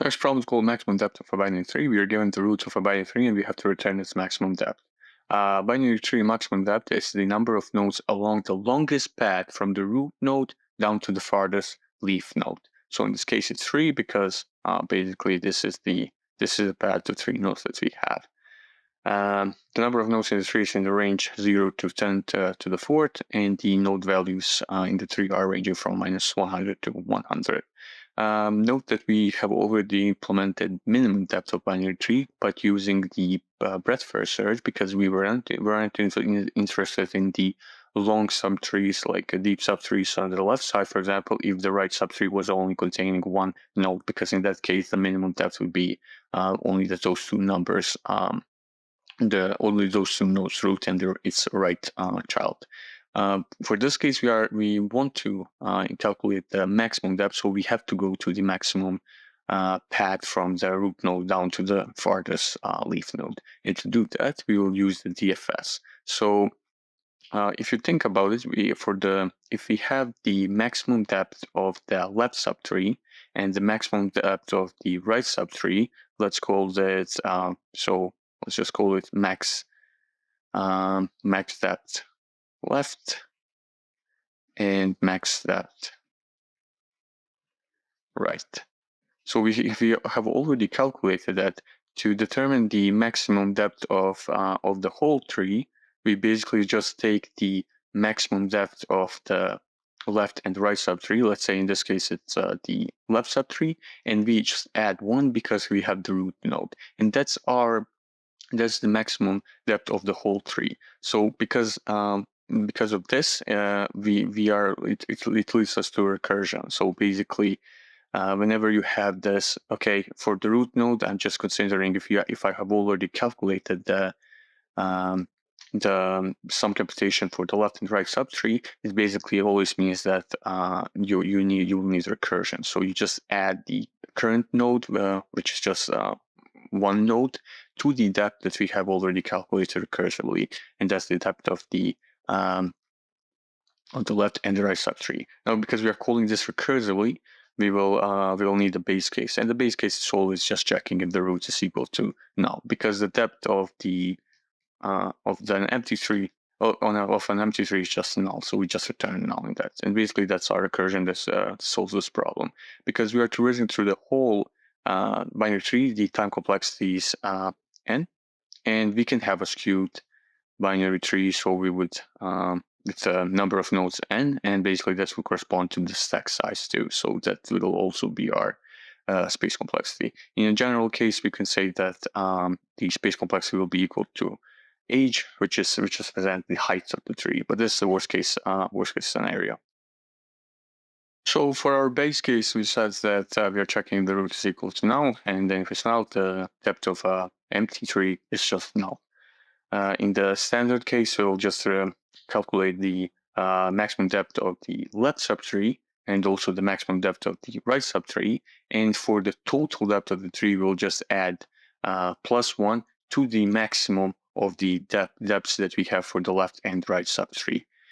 Next problem is called maximum depth of a binary tree. We are given the roots of a binary tree and we have to return its maximum depth. Binary tree maximum depth is the number of nodes along the longest path from the root node down to the farthest leaf node. So in this case, it's 3 because basically this is the path to 3 nodes that we have. The number of nodes in the tree is in the range 0 to 10 to the fourth, and the node values in the tree are ranging from -100 to 100. Note that we have already implemented minimum depth of binary tree, but using the breadth first search because we weren't interested in the long subtrees, like deep subtrees on the left side, for example, if the right subtree was only containing one node, because in that case the minimum depth would be only those two numbers. Only those two nodes, root and its right child. For this case, we want to calculate the maximum depth, so we have to go to the maximum path from the root node down to the farthest leaf node. And to do that, we will use the DFS. So if you think about it, if we have the maximum depth of the left subtree and the maximum depth of the right subtree, let's call that let's just call it max depth left and max depth right. So we have already calculated that to determine the maximum depth of the whole tree, we basically just take the maximum depth of the left and right subtree. Let's say in this case it's the left subtree, and we just add 1 because we have the root node, and that's the maximum depth of the whole tree. So because of this, it leads us to recursion. So basically, whenever you have this, okay, for the root node, I'm just considering if I have already calculated the sum computation for the left and right subtree, it basically always means that you will need recursion. So you just add the current node, which is just one node, to the depth that we have already calculated recursively, and that's the depth of the left and the right subtree. Now, because we are calling this recursively, we will need the base case, and the base case is always just checking if the root is equal to null, because the depth of an empty tree of an empty tree is just null, so we just return null in that, and basically that's our recursion that solves this problem, because we are traversing through the whole binary tree. The time complexity is n, and we can have a skewed binary tree, so we would it's a number of nodes n, and basically this will correspond to the stack size too, so that will also be our space complexity. In a general case, we can say that the space complexity will be equal to age, which represents the height of the tree, but this is the worst case scenario. So for our base case, we said that we are checking the root is equal to null, and then if it's null, the depth of an empty tree is just null. In the standard case, we'll just calculate the maximum depth of the left subtree and also the maximum depth of the right subtree. And for the total depth of the tree, we'll just add +1 to the maximum of the depths that we have for the left and right subtree.